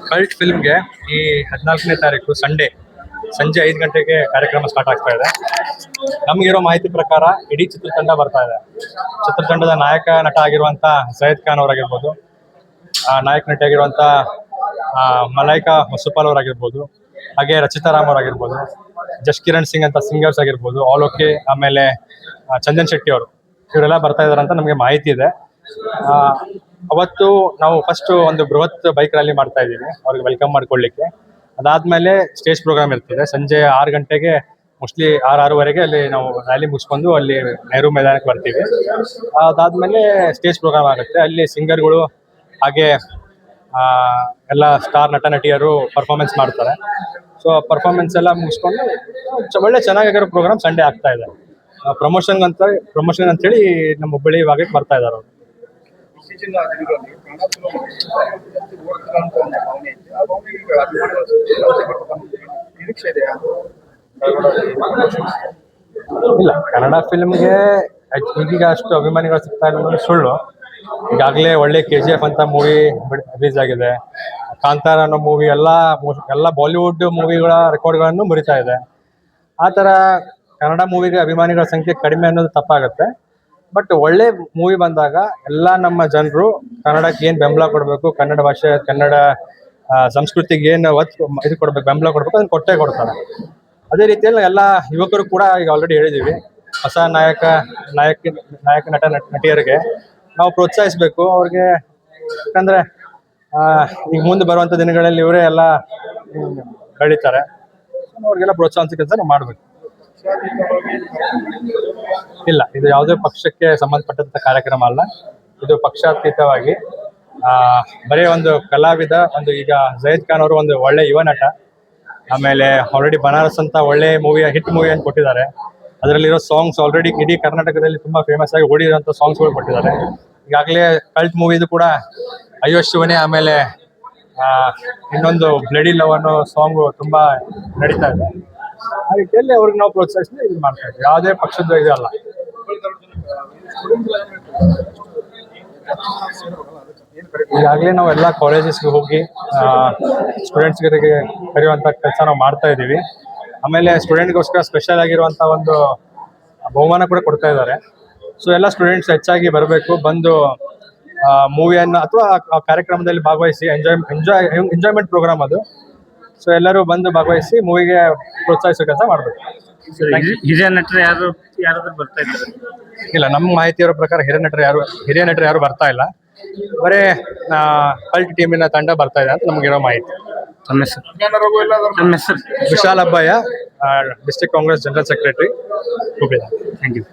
Cult ಫಿಲ್ಮ್ಗೆ ಈ 14ನೇ ತಾರೀಕು Sunday ಸಂಜೆ 5 ಗಂಟೆಗೆ ಕಾರ್ಯಕ್ರಮ ಸ್ಟಾರ್ಟ್ ಆಗ್ತಾ ಇದೆ. ನಮಗಿರೋ ಮಾಹಿತಿ ಪ್ರಕಾರ ಇಡೀ ಚಿತ್ರತಂಡ ಬರ್ತಾ ಇದೆ. ಚಿತ್ರತಂಡದ ನಾಯಕ ನಟ ಆಗಿರುವಂತ ಜಯದ್ ಖಾನ್ ಅವರಾಗಿರ್ಬೋದು, ನಾಯಕ ನಟಿ ಆಗಿರುವಂತ ಮಲೈಕಾ ಹೊಸಪಾಲ್ ಅವರಾಗಿರ್ಬೋದು, ಹಾಗೆ ರಚಿತಾ ರಾಮ್ ಅವರಾಗಿರ್ಬೋದು, ಜಸ್ ಕಿರಣ್ ಸಿಂಗ್ ಅಂತ ಸಿಂಗರ್ಸ್ ಆಗಿರ್ಬೋದು, ಆಲ್ ಓಕೆ, ಆಮೇಲೆ ಚಂದನ್ ಶೆಟ್ಟಿ ಅವರು, ಇವರೆಲ್ಲ ಬರ್ತಾ ಇದಾರೆ ಅಂತ ನಮಗೆ ಮಾಹಿತಿ ಇದೆ. ಅವತ್ತು ನಾವು ಫಸ್ಟ್ ಒಂದು ಬೃಹತ್ ಬೈಕ್ ರ್ಯಾಲಿ ಮಾಡ್ತಾ ಇದ್ದೀವಿ ಅವ್ರಿಗೆ ವೆಲ್ಕಮ್ ಮಾಡ್ಕೊಳ್ಳಿಕ್ಕೆ. ಅದಾದ್ಮೇಲೆ ಸ್ಟೇಜ್ ಪ್ರೋಗ್ರಾಮ್ ಇರ್ತದೆ ಸಂಜೆ 6 ಗಂಟೆಗೆ, ಮೋಸ್ಟ್ಲಿ 6-6:30 ಅಲ್ಲಿ ನಾವು ರ್ಯಾಲಿ ಮುಗಿಸ್ಕೊಂಡು ಅಲ್ಲಿ ನೆಹರು ಮೈದಾನಕ್ಕೆ ಬರ್ತೀವಿ. ಅದಾದ್ಮೇಲೆ ಸ್ಟೇಜ್ ಪ್ರೋಗ್ರಾಮ್ ಆಗುತ್ತೆ. ಅಲ್ಲಿ ಸಿಂಗರ್ಗಳು ಹಾಗೆ ಎಲ್ಲ ಸ್ಟಾರ್ ನಟ ನಟಿಯರು ಪರ್ಫಾರ್ಮೆನ್ಸ್ ಮಾಡ್ತಾರೆ. ಸೊ ಪರ್ಫಾರ್ಮೆನ್ಸ್ ಎಲ್ಲ ಮುಗಿಸ್ಕೊಂಡು ಒಳ್ಳೆ ಚೆನ್ನಾಗಿರೋ ಪ್ರೋಗ್ರಾಮ್ ಸಂಡೇ ಆಗ್ತಾ ಇದೆ. ಪ್ರಮೋಷನ್ ಅಂತೇಳಿ ನಮ್ಮ ಹುಬ್ಬಳ್ಳಿ ಭಾಗಕ್ಕೆ ಬರ್ತಾ ಇದ್ದಾರೆ ಅವರು. ಇಲ್ಲ, ಕನ್ನಡ ಫಿಲ್ಮ್ಗೆ ಈಗೀಗ ಅಷ್ಟು ಅಭಿಮಾನಿಗಳು ಸಿಗ್ತಾ ಇಲ್ಲ ಸುಳ್ಳು. ಈಗಾಗಲೇ ಒಳ್ಳೆ KGF ಅಂತ ಮೂವಿ ರಿಲೀಸ್ ಆಗಿದೆ. ಕಾಂತಾರ ಅನ್ನೋ ಮೂವಿ ಎಲ್ಲ ಬಾಲಿವುಡ್ ಮೂವಿಗಳ ರೆಕಾರ್ಡ್ಗಳನ್ನು ಮುರಿತಾ ಇದೆ. ಆ ಥರ ಕನ್ನಡ ಮೂವಿಗೆ ಅಭಿಮಾನಿಗಳ ಸಂಖ್ಯೆ ಕಡಿಮೆ ಅನ್ನೋದು ತಪ್ಪಾಗುತ್ತೆ. ಬಟ್ ಒಳ್ಳೆ ಮೂವಿ ಬಂದಾಗ ಎಲ್ಲ ನಮ್ಮ ಜನರು ಕನ್ನಡಕ್ಕೆ ಏನು ಬೆಂಬಲ ಕೊಡಬೇಕು, ಕನ್ನಡ ಭಾಷೆ, ಕನ್ನಡ ಸಂಸ್ಕೃತಿಗೆ ಏನು ಇದು ಕೊಡ್ಬೇಕು, ಬೆಂಬಲ ಕೊಡ್ಬೇಕು, ಅದನ್ನು ಕೊಟ್ಟೇ ಕೊಡ್ತಾರೆ. ಅದೇ ರೀತಿಯಲ್ಲಿ ಎಲ್ಲ ಯುವಕರು ಕೂಡ ಈಗ ಆಲ್ರೆಡಿ ಹೇಳಿದ್ದೀವಿ, ಹೊಸ ನಾಯಕ ನಟಿಯರಿಗೆ ನಾವು ಪ್ರೋತ್ಸಾಹಿಸಬೇಕು ಅವ್ರಿಗೆ. ಯಾಕಂದ್ರೆ ಈಗ ಮುಂದೆ ಬರುವಂಥ ದಿನಗಳಲ್ಲಿ ಇವರೇ ಎಲ್ಲ ಬೆಳೀತಾರೆ. ಅವ್ರಿಗೆಲ್ಲ ಪ್ರೋತ್ಸಾಹ ಕೆಲಸ ನಾವು ಮಾಡಬೇಕು. ಇಲ್ಲ, ಇದು ಯಾವುದೇ ಪಕ್ಷಕ್ಕೆ ಸಂಬಂಧಪಟ್ಟಂತ ಕಾರ್ಯಕ್ರಮ ಅಲ್ಲ. ಇದು ಪಕ್ಷಾತೀತವಾಗಿ ಬರೀ ಒಂದು ಕಲಾವಿದ, ಈಗ ಜಯದ್ ಖಾನ್ ಅವರು ಒಂದು ಒಳ್ಳೆ ಯುವ ನಟ, ಆಮೇಲೆ ಆಲ್ರೆಡಿ ಬನಾರಸ್ ಅಂತ ಒಳ್ಳೆ ಹಿಟ್ ಮೂವಿಯನ್ನು ಕೊಟ್ಟಿದ್ದಾರೆ. ಅದರಲ್ಲಿರೋ ಸಾಂಗ್ಸ್ ಆಲ್ರೆಡಿ ಇಡೀ ಕರ್ನಾಟಕದಲ್ಲಿ ತುಂಬಾ ಫೇಮಸ್ ಆಗಿ ಓಡಿರೋಂಥ ಸಾಂಗ್ಸ್ಗಳು ಕೊಟ್ಟಿದ್ದಾರೆ. ಈಗಾಗಲೇ ಕಲ್ಟ್ ಮೂವಿದು ಕೂಡ ಅಯ್ಯೋ ಶಿವನೇ, ಆಮೇಲೆ ಇನ್ನೊಂದು ಬ್ಲಡಿ ಲವ್ ಅನ್ನೋ ಸಾಂಗು ತುಂಬಾ ನಡೀತಾ ಇದೆ. ಆ ರೀತಿಯಲ್ಲಿ ಅವ್ರಿಗೆ ನಾವು ಪ್ರೋತ್ಸಾಹಿಸಿ ಇದು ಮಾಡ್ತಾ ಇದ್ದೀವಿ. ಯಾವುದೇ ಪಕ್ಷದ ಇದು ಅಲ್ಲ. ಈಗಾಗಲೇ ನಾವು ಎಲ್ಲ ಕಾಲೇಜಸ್ಗೆ ಹೋಗಿ ಸ್ಟೂಡೆಂಟ್ಸ್ಗಳಿಗೆ ಕರೆಯುವಂಥ ಕೆಲಸ ನಾವು ಮಾಡ್ತಾ ಇದ್ದೀವಿ. ಆಮೇಲೆ ಸ್ಟೂಡೆಂಟ್ಗೋಸ್ಕರ ಸ್ಪೆಷಲ್ ಆಗಿರುವಂಥ ಒಂದು ಬಹುಮಾನ ಕೂಡ ಕೊಡ್ತಾ ಇದ್ದಾರೆ. ಸೊ ಎಲ್ಲ ಸ್ಟೂಡೆಂಟ್ಸ್ ಹೆಚ್ಚಾಗಿ ಬರಬೇಕು, ಬಂದು ಮೂವಿಯನ್ನು ಅಥವಾ ಆ ಕಾರ್ಯಕ್ರಮದಲ್ಲಿ ಭಾಗವಹಿಸಿ ಎಂಜಾಯ್ಮೆಂಟ್ ಪ್ರೋಗ್ರಾಮ್ ಅದು. ಸೊ ಎಲ್ಲರೂ ಬಂದು ಭಾಗವಹಿಸಿ ಮೂವಿಗೆ ಪ್ರೋತ್ಸಾಹಿಸೋ ಕೆಲಸ ಮಾಡಬೇಕು. ಹಿರಿಯ ನಟರು ಯಾರಾದ್ರೂ ಬರ್ತಾ ಇದ್ದಾರೆ? ಇಲ್ಲ, ನಮ್ಮ ಮಾಹಿತಿಯರ ಪ್ರಕಾರ ಹಿರಿಯ ನಟರು ಯಾರು ಬರ್ತಾ ಇಲ್ಲ. ಬರೇ ಕಲ್ಟ್ ಟೀಮಿನ ತಂಡ ಬರ್ತಾ ಇದೆ ಅಂತ ನಮಗಿರೋ ಮಾಹಿತಿ. ನಮ್ಮ ಹೆಸರು Vishal Abbayya, district Congress general secretary, Hubballi. Thank you.